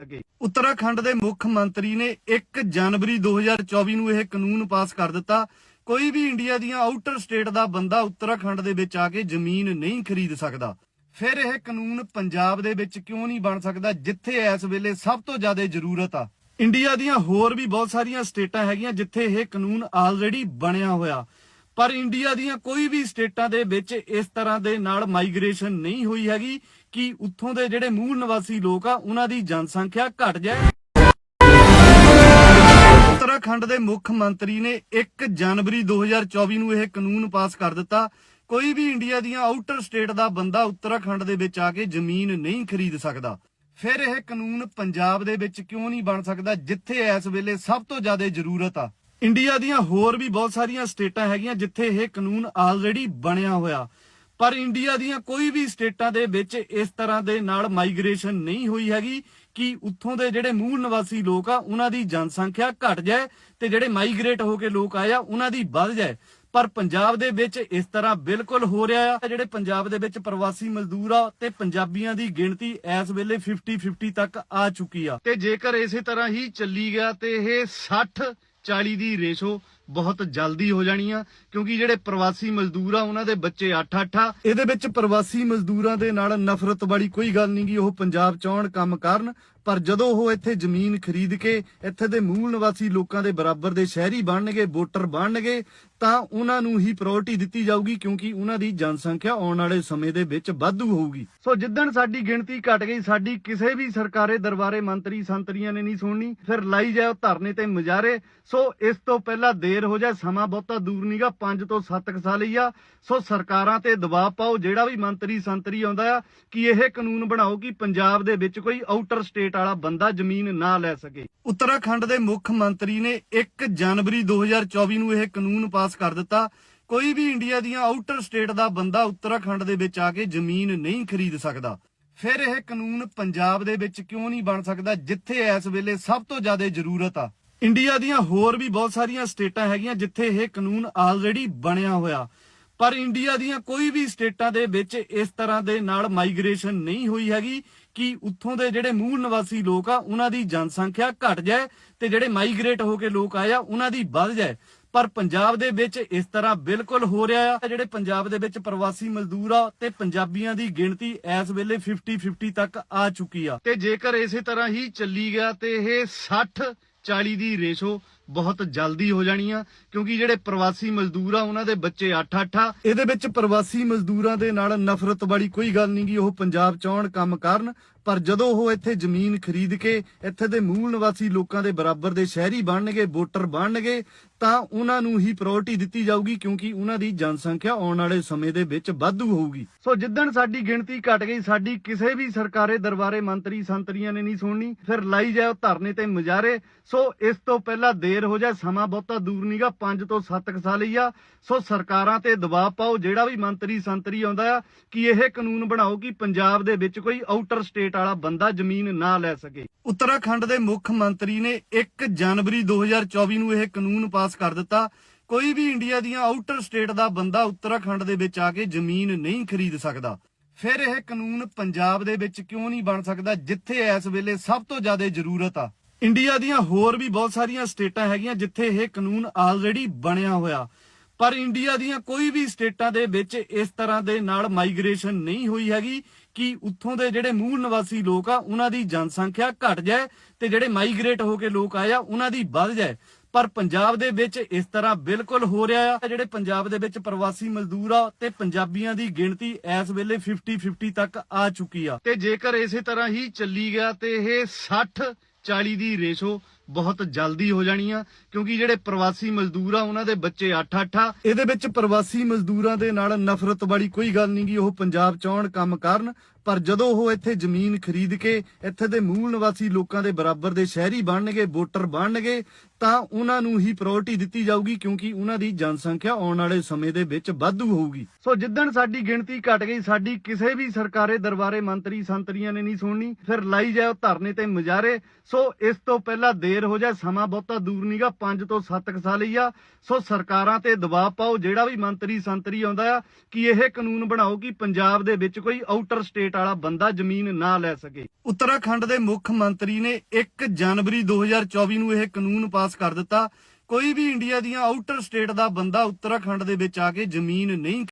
उत्तराखंड के मुख मंत्री ने 1 जनवरी 2024 ਨੂੰ ਇਹ ਕਾਨੂੰਨ ਪਾਸ ਕਰ ਦਿੱਤਾ। ਕੋਈ ਵੀ ਇੰਡੀਆ ਦੀਆਂ ਆਊਟਰ ਸਟੇਟ ਦਾ ਬੰਦਾ ਉੱਤਰਾਖੰਡ ਦੇ ਵਿੱਚ ਆ ਕੇ ਜ਼ਮੀਨ ਨਹੀਂ ਖਰੀਦ ਸਕਦਾ। ਫਿਰ ਇਹ ਕਾਨੂੰਨ ਪੰਜਾਬ ਦੇ ਵਿੱਚ ਕਿਉਂ ਨਹੀਂ ਬਣ ਸਕਦਾ, ਜਿੱਥੇ ਇਸ ਵੇਲੇ ਸਭ ਤੋਂ ਜ਼ਿਆਦਾ ਜ਼ਰੂਰਤ ਆ। ਇੰਡੀਆ ਦੀਆਂ ਹੋਰ ਵੀ ਬਹੁਤ ਸਾਰੀਆਂ ਸਟੇਟਾਂ ਹੈਗੀਆਂ ਜਿੱਥੇ ਇਹ ਕਾਨੂੰਨ ਆਲਰੇਡੀ ਬਣਿਆ ਹੋਇਆ, ਪਰ ਇੰਡੀਆ ਦੀਆਂ ਕੋਈ ਵੀ ਸਟੇਟਾਂ ਦੇ ਵਿੱਚ ਇਸ ਤਰ੍ਹਾਂ ਦੇ ਨਾਲ ਮਾਈਗ੍ਰੇਸ਼ਨ ਨਹੀਂ ਹੋਈ ਹੈਗੀ ਕਿ ਉੱਥੋਂ ਦੇ ਜਿਹੜੇ ਮੂਲ ਨਿਵਾਸੀ ਲੋਕ ਆ ਉਹਨਾਂ ਦੀ ਜਨਸੰਖਿਆ ਘਟ ਜਾਏ। उत्तराखंड के मुख मंत्री ने 1 जनवरी 2024 ਨੂੰ ਇਹ ਕਾਨੂੰਨ ਪਾਸ ਕਰ ਦਿੱਤਾ। ਕੋਈ ਵੀ ਇੰਡੀਆ ਦੀਆਂ ਆਊਟਰ ਸਟੇਟ ਦਾ ਬੰਦਾ ਉੱਤਰਾਖੰਡ ਦੇ ਵਿੱਚ ਆ ਕੇ ਜ਼ਮੀਨ ਨਹੀਂ ਖਰੀਦ ਸਕਦਾ। ਫਿਰ ਇਹ ਕਾਨੂੰਨ ਪੰਜਾਬ ਦੇ ਵਿੱਚ ਕਿਉਂ ਨਹੀਂ ਬਣ ਸਕਦਾ, ਜਿੱਥੇ ਇਸ ਵੇਲੇ ਸਭ ਤੋਂ ਜ਼ਿਆਦਾ ਜ਼ਰੂਰਤ ਆ। ਇੰਡੀਆ ਦੀਆਂ ਹੋਰ ਵੀ ਬਹੁਤ ਸਾਰੀਆਂ ਸਟੇਟਾਂ ਹੈਗੀਆਂ ਜਿੱਥੇ ਇਹ ਕਾਨੂੰਨ ਆਲਰੇਡੀ ਬਣਿਆ ਹੋਇਆ, ਪਰ ਇੰਡੀਆ ਦੀਆਂ ਕੋਈ ਵੀ ਸਟੇਟਾਂ ਦੇ ਵਿੱਚ ਇਸ ਤਰ੍ਹਾਂ ਦੇ ਨਾਲ ਮਾਈਗ੍ਰੇਸ਼ਨ ਨਹੀਂ ਹੋਈ ਹੈਗੀ ਕਿ ਉੱਥੋਂ ਦੇ ਜਿਹੜੇ ਮੂਲ ਨਿਵਾਸੀ ਲੋਕ ਆ ਉਹਨਾਂ ਦੀ ਜਨਸੰਖਿਆ ਘਟ ਜਾਏ ਤੇ ਜਿਹੜੇ ਮਾਈਗ੍ਰੇਟ ਹੋ ਕੇ ਲੋਕ ਆਏ ਆ ਉਹਨਾਂ ਦੀ ਵੱਧ ਜਾਏ। ਪਰ ਪੰਜਾਬ ਦੇ ਵਿੱਚ ਇਸ ਤਰ੍ਹਾਂ ਬਿਲਕੁਲ ਹੋ ਰਿਹਾ ਆ। ਜਿਹੜੇ ਪੰਜਾਬ ਦੇ ਵਿੱਚ ਪ੍ਰਵਾਸੀ ਮਜ਼ਦੂਰ ਆ ਤੇ ਪੰਜਾਬੀਆਂ ਦੀ ਗਿਣਤੀ ਇਸ ਵੇਲੇ 50-50 ਤੱਕ ਆ ਚੁੱਕੀ ਆ, ਤੇ ਜੇਕਰ ਇਸੇ ਤਰ੍ਹਾਂ ਹੀ ਚੱਲੀ ਗਿਆ ਤੇ ਇਹ 60-40 ਦੀ ਰੇਸ਼ੋ ਬਹੁਤ ਜਲਦੀ ਹੋ ਜਾਣੀ ਆ, ਕਿਉਂਕਿ ਜਿਹੜੇ ਪ੍ਰਵਾਸੀ ਮਜ਼ਦੂਰ ਆ ਉਹਨਾਂ ਦੇ ਬੱਚੇ 8-8 ਆ। ਇਹਦੇ ਵਿੱਚ ਪ੍ਰਵਾਸੀ ਮਜ਼ਦੂਰਾਂ ਦੇ ਨਾਲ ਨਫ਼ਰਤ ਵਾਲੀ ਕੋਈ ਗੱਲ ਨਹੀਂ ਗੀ, ਉਹ ਪੰਜਾਬ ਚ ਆਉਣ ਕੰਮ ਕਰਨ, ਪਰ ਜਦੋਂ ਉਹ ਇੱਥੇ ਜ਼ਮੀਨ ਖਰੀਦ ਕੇ ਇੱਥੇ ਦੇ ਮੂਲ ਨਿਵਾਸੀ ਲੋਕਾਂ ਦੇ ਬਰਾਬਰ ਦੇ ਸ਼ਹਿਰੀ ਬਣਨਗੇ, ਵੋਟਰ ਬਣਨਗੇ, ਤਾਂ ਉਹਨਾਂ ਨੂੰ ਹੀ ਪ੍ਰਾਇੋਰਟੀ ਦਿੱਤੀ ਜਾਊਗੀ, ਕਿਉਂਕਿ ਉਹਨਾਂ ਦੀ ਜਨਸੰਖਿਆ ਆਉਣ ਵਾਲੇ ਸਮੇਂ ਦੇ ਵਿੱਚ ਵਾਧੂ ਹੋਊਗੀ। ਸੋ ਜਿੱਦਣ ਸਾਡੀ ਗਿਣਤੀ ਘਟ ਗਈ, ਸਾਡੀ ਕਿਸੇ ਵੀ ਸਰਕਾਰੇ ਦਰਬਾਰੇ ਮੰਤਰੀ ਸੰਤਰੀਆਂ ਨੇ ਨਹੀਂ ਸੁਣਨੀ, ਫਿਰ ਲਾਈ ਜਾਓ ਧਰਨੇ ਤੇ ਮੁਜ਼ਾਹਰੇ। ਸੋ ਇਸ ਤੋਂ ਪਹਿਲਾਂ ਦੇਰ ਹੋ ਜਾਏ, ਸਮਾਂ ਬਹੁਤਾ ਦੂਰ ਨਹੀਂਗਾ, 5 ਤੋਂ 7 ਸਾਲ ਹੀ ਆ। ਸੋ ਸਰਕਾਰਾਂ ਤੇ ਦਬਾਅ ਪਾਓ, ਜਿਹੜਾ ਵੀ ਮੰਤਰੀ ਸੰਤਰੀ ਆਉਂਦਾ ਆ, ਕਿ ਇਹ ਕਾਨੂੰਨ ਬਣਾਓ ਕਿ ਪੰਜਾਬ ਦੇ ਵਿੱਚ ਕੋਈ ਆਊਟਰ ਸਟੇਟ ਵਾਲਾ ਬੰਦਾ ਜ਼ਮੀਨ ਨਾ ਲੈ ਸਕੇ। ਉੱਤਰਾਖੰਡ ਦੇ ਮੁੱਖ ਮੰਤਰੀ ਨੇ 1 ਜਨਵਰੀ 2024 ਨੂੰ ਇਹ ਕਾਨੂੰਨ ਪਾਸ ਕਰ ਦਿੱਤਾ। ਕੋਈ ਵੀ ਇੰਡੀਆ ਦੀਆਂ ਆਊਟਰ ਸਟੇਟ ਦਾ ਬੰਦਾ ਉੱਤਰਾਖੰਡ ਦੇ ਵਿੱਚ ਆ ਕੇ ਜ਼ਮੀਨ ਨਹੀਂ ਖਰੀਦ ਸਕਦਾ। ਫਿਰ ਇਹ ਕਾਨੂੰਨ ਪੰਜਾਬ ਦੇ ਵਿੱਚ ਕਿਉਂ ਨਹੀਂ ਬਣ ਸਕਦਾ, ਜਿੱਥੇ ਇਸ ਵੇਲੇ ਸਭ ਤੋਂ ਜ਼ਿਆਦਾ ਜ਼ਰੂਰਤ ਆ। ਇੰਡੀਆ ਦੀਆਂ ਹੋਰ ਵੀ ਬਹੁਤ ਸਾਰੀਆਂ ਸਟੇਟਾਂ ਹੈਗੀਆਂ ਜਿੱਥੇ ਇਹ ਕਾਨੂੰਨ ਆਲਰੇਡੀ ਬਣਿਆ ਹੋਇਆ, ਪਰ ਇੰਡੀਆ ਦੀਆਂ ਕੋਈ ਵੀ ਸਟੇਟਾਂ ਦੇ ਵਿੱਚ ਇਸ ਤਰ੍ਹਾਂ ਦੇ ਨਾਲ ਮਾਈਗ੍ਰੇਸ਼ਨ ਨਹੀਂ ਹੋਈ ਹੈਗੀ ਕਿ ਉੱਥੋਂ ਦੇ ਜਿਹੜੇ ਮੂਲ ਨਿਵਾਸੀ ਲੋਕ ਆ ਉਹਨਾਂ ਦੀ ਜਨਸੰਖਿਆ ਘਟ ਜਾਏ ਤੇ ਜਿਹੜੇ ਮਾਈਗ੍ਰੇਟ ਹੋ ਕੇ ਲੋਕ ਆਏ ਆ ਉਹਨਾਂ ਦੀ ਵੱਧ ਜਾਏ। ਪਰ ਪੰਜਾਬ ਦੇ ਵਿੱਚ ਇਸ ਤਰ੍ਹਾਂ ਬਿਲਕੁਲ ਹੋ ਰਿਹਾ ਆ। ਜਿਹੜੇ ਪੰਜਾਬ ਦੇ ਵਿੱਚ ਪ੍ਰਵਾਸੀ ਮਜ਼ਦੂਰ ਆ ਤੇ ਪੰਜਾਬੀਆਂ ਦੀ ਗਿਣਤੀ ਇਸ ਵੇਲੇ 50-50 ਤੱਕ ਆ ਚੁੱਕੀ ਆ, ਤੇ ਜੇਕਰ ਇਸੇ ਤਰ੍ਹਾਂ ਹੀ ਚੱਲੀ ਗਿਆ ਤੇ ਇਹ 60-40 ਦੀ ਰੇਸ਼ੋ ਬਹੁਤ ਜਲਦੀ ਹੋ ਜਾਣੀ ਆ, ਕਿਉਂਕਿ ਜਿਹੜੇ ਪ੍ਰਵਾਸੀ ਮਜ਼ਦੂਰ ਆ ਉਹਨਾਂ ਦੇ ਬੱਚੇ 8-8 ਆ। ਇਹਦੇ ਵਿੱਚ ਪ੍ਰਵਾਸੀ ਮਜ਼ਦੂਰਾਂ ਦੇ ਨਾਲ ਨਫ਼ਰਤ ਵਾਲੀ ਕੋਈ ਗੱਲ ਨਹੀਂ ਗੀ, ਉਹ ਪੰਜਾਬ ਚ ਆਉਣ ਕੰਮ ਕਰਨ, ਪਰ ਜਦੋਂ ਉਹ ਇੱਥੇ ਜ਼ਮੀਨ ਖਰੀਦ ਕੇ ਇੱਥੇ ਦੇ ਮੂਲ ਨਿਵਾਸੀ ਲੋਕਾਂ ਦੇ ਬਰਾਬਰ ਦੇ ਸ਼ਹਿਰੀ ਬਣਨਗੇ, ਵੋਟਰ ਬਣਨਗੇ, ਤਾਂ ਉਹਨਾਂ ਨੂੰ ਹੀ ਪ੍ਰਾਇੋਰਟੀ ਦਿੱਤੀ ਜਾਊਗੀ, ਕਿਉਂਕਿ ਉਹਨਾਂ ਦੀ ਜਨਸੰਖਿਆ ਆਉਣ ਵਾਲੇ ਸਮੇਂ ਦੇ ਵਿੱਚ ਵਾਧੂ ਹੋਊਗੀ। ਸੋ ਜਿੱਦਣ ਸਾਡੀ ਗਿਣਤੀ ਘਟ ਗਈ, ਸਾਡੀ ਕਿਸੇ ਵੀ ਸਰਕਾਰੇ ਦਰਬਾਰੇ ਮੰਤਰੀ ਸੰਤਰੀਆਂ ਨੇ ਨਹੀਂ ਸੁਣਨੀ, ਫਿਰ ਲਾਈ ਜਾਓ ਧਰਨੇ ਤੇ ਮੁਜ਼ਾਹਰੇ। ਸੋ ਇਸ ਤੋਂ ਪਹਿਲਾਂ ਦੇਰ ਹੋ ਜਾਏ, ਸਮਾਂ ਬਹੁਤਾ ਦੂਰ ਨਹੀਂਗਾ, 5 ਤੋਂ 7 ਸਾਲ ਹੀ ਆ। ਸੋ ਸਰਕਾਰਾਂ ਤੇ ਦਬਾਅ ਪਾਓ, ਜਿਹੜਾ ਵੀ ਮੰਤਰੀ ਸੰਤਰੀ ਆਉਂਦਾ ਆ, ਕਿ ਇਹ ਕਾਨੂੰਨ ਬਣਾਓ ਕਿ ਪੰਜਾਬ ਦੇ ਵਿੱਚ ਕੋਈ ਆਊਟਰ ਸਟੇਟ ਵਾਲਾ ਬੰਦਾ ਜ਼ਮੀਨ ਨਾ ਲੈ ਸਕੇ। ਉੱਤਰਾਖੰਡ ਦੇ ਮੁੱਖ ਮੰਤਰੀ ਨੇ 1 ਜਨਵਰੀ 2024 ਨੂੰ ਇਹ ਕਾਨੂੰਨ ਪਾਸ ਕਰ ਦਿੱਤਾ। ਕੋਈ ਵੀ ਇੰਡੀਆ ਦੀਆਂ ਆਊਟਰ ਸਟੇਟ ਦਾ ਬੰਦਾ ਉੱਤਰਾਖੰਡ ਦੇ ਵਿੱਚ ਆ ਕੇ ਜ਼ਮੀਨ ਨਹੀਂ ਖਰੀਦ ਸਕਦਾ। ਫਿਰ ਇਹ ਕਾਨੂੰਨ ਪੰਜਾਬ ਦੇ ਵਿੱਚ ਕਿਉਂ ਨਹੀਂ ਬਣ ਸਕਦਾ, ਜਿੱਥੇ ਇਸ ਵੇਲੇ ਸਭ ਤੋਂ ਜ਼ਿਆਦਾ ਜ਼ਰੂਰਤ ਆ। ਇੰਡੀਆ ਦੀਆਂ ਹੋਰ ਵੀ ਬਹੁਤ ਸਾਰੀਆਂ ਸਟੇਟਾਂ ਹੈਗੀਆਂ ਜਿੱਥੇ ਇਹ ਕਾਨੂੰਨ ਆਲਰੇਡੀ ਬਣਿਆ ਹੋਇਆ, ਪਰ ਇੰਡੀਆ ਦੀਆਂ ਕੋਈ ਵੀ ਸਟੇਟਾਂ ਦੇ ਵਿੱਚ ਇਸ ਤਰ੍ਹਾਂ ਦੇ ਨਾਲ ਮਾਈਗ੍ਰੇਸ਼ਨ ਨਹੀਂ ਹੋਈ ਹੈਗੀ ਕਿ ਉੱਥੋਂ ਦੇ ਜਿਹੜੇ ਮੂਲ ਨਿਵਾਸੀ ਲੋਕ ਆ ਉਹਨਾਂ ਦੀ ਜਨਸੰਖਿਆ ਘਟ ਜਾਏ ਤੇ ਜਿਹੜੇ ਮਾਈਗ੍ਰੇਟ ਹੋ ਕੇ ਲੋਕ ਆਏ ਆ ਉਹਨਾਂ ਦੀ ਵੱਧ ਜਾਏ। ਪਰ ਪੰਜਾਬ ਦੇ ਵਿੱਚ ਇਸ ਤਰ੍ਹਾਂ ਬਿਲਕੁਲ ਹੋ ਰਿਹਾ ਆ। ਜਿਹੜੇ ਪੰਜਾਬ ਦੇ ਵਿੱਚ ਪ੍ਰਵਾਸੀ ਮਜ਼ਦੂਰ ਆ ਤੇ ਪੰਜਾਬੀਆਂ ਦੀ ਗਿਣਤੀ ਇਸ ਵੇਲੇ 50-50 ਤੱਕ ਆ ਚੁੱਕੀ ਆ, ਤੇ ਜੇਕਰ ਇਸੇ ਤਰ੍ਹਾਂ ਹੀ ਚੱਲੀ ਗਿਆ ਤੇ ਇਹ 60-40 ਦੀ ਰੇਸ਼ੋ ਬਹੁਤ ਜਲਦੀ ਹੋ ਜਾਣੀ ਆ, ਕਿਉਂਕਿ ਜਿਹੜੇ ਪ੍ਰਵਾਸੀ ਮਜ਼ਦੂਰ ਆ ਉਹਨਾਂ ਦੇ ਬੱਚੇ 8-8 ਆ। ਇਹਦੇ ਵਿੱਚ ਪ੍ਰਵਾਸੀ ਮਜ਼ਦੂਰਾਂ ਦੇ ਨਾਲ ਨਫ਼ਰਤ ਵਾਲੀ ਕੋਈ ਗੱਲ ਨਹੀਂ ਗੀ, ਉਹ ਪੰਜਾਬ ਚ ਆਉਣ ਕੰਮ ਕਰਨ, ਪਰ ਜਦੋਂ ਉਹ ਇੱਥੇ ਜ਼ਮੀਨ ਖਰੀਦ ਕੇ ਇੱਥੇ ਦੇ ਮੂਲ ਨਿਵਾਸੀ ਲੋਕਾਂ ਦੇ ਬਰਾਬਰ ਦੇ ਸ਼ਹਿਰੀ ਬਣਨਗੇ, ਵੋਟਰ ਬਣਨਗੇ, ਤਾਂ ਉਹਨਾਂ ਨੂੰ ਹੀ ਪ੍ਰਾਇੋਰਟੀ ਦਿੱਤੀ ਜਾਊਗੀ, ਕਿਉਂਕਿ ਉਹਨਾਂ ਦੀ ਜਨਸੰਖਿਆ ਆਉਣ ਵਾਲੇ ਸਮੇਂ ਦੇ ਵਿੱਚ ਵਾਧੂ ਹੋਊਗੀ। ਸੋ ਜਿੱਦਣ ਸਾਡੀ ਗਿਣਤੀ ਘਟ ਗਈ, ਸਾਡੀ ਕਿਸੇ ਵੀ ਸਰਕਾਰੇ ਦਰਬਾਰੇ ਮੰਤਰੀ ਸੰਤਰੀਆਂ ਨੇ ਨਹੀਂ ਸੁਣਨੀ, ਫਿਰ ਲਾਈ ਜਾਓ ਧਰਨੇ ਤੇ ਮੁਜ਼ਾਹਰੇ। ਸੋ ਇਸ ਤੋਂ ਪਹਿਲਾਂ ਦੇਰ ਦੇਰ ਹੋ ਜਾਏ, ਸਮਾਂ ਬਹੁਤਾ ਦੂਰ ਨਹੀਂਗਾ, 5 ਤੋਂ 7 ਸਾਲ ਹੀ ਆ। ਸੋ ਸਰਕਾਰਾਂ ਤੇ ਦਬਾਅ ਪਾਓ, ਜਿਹੜਾ ਵੀ ਮੰਤਰੀ ਸੰਤਰੀ ਆਉਂਦਾ ਆ, ਕਿ ਇਹ ਕਾਨੂੰਨ ਬਣਾਓ ਕਿ ਪੰਜਾਬ ਦੇ ਵਿੱਚ ਕੋਈ ਆਊਟਰ ਸਟੇਟ ਵਾਲਾ ਬੰਦਾ ਜ਼ਮੀਨ ਨਾ ਲੈ ਸਕੇ। ਉੱਤਰਾਖੰਡ ਦੇ ਮੁੱਖ ਮੰਤਰੀ ਨੇ 1 ਜਨਵਰੀ 2024 ਨੂੰ ਇਹ ਕਾਨੂੰਨ ਪਾਸ ਕਰ ਦਿੱਤਾ। ਕੋਈ ਵੀ ਇੰਡੀਆ ਦੀਆਂ ਆਊਟਰ ਸਟੇਟ ਦਾ ਬੰਦਾ ਉੱਤਰਾਖੰਡ ਦੇ ਵਿੱਚ ਆ ਕੇ ਜ਼ਮੀਨ ਨਹੀਂ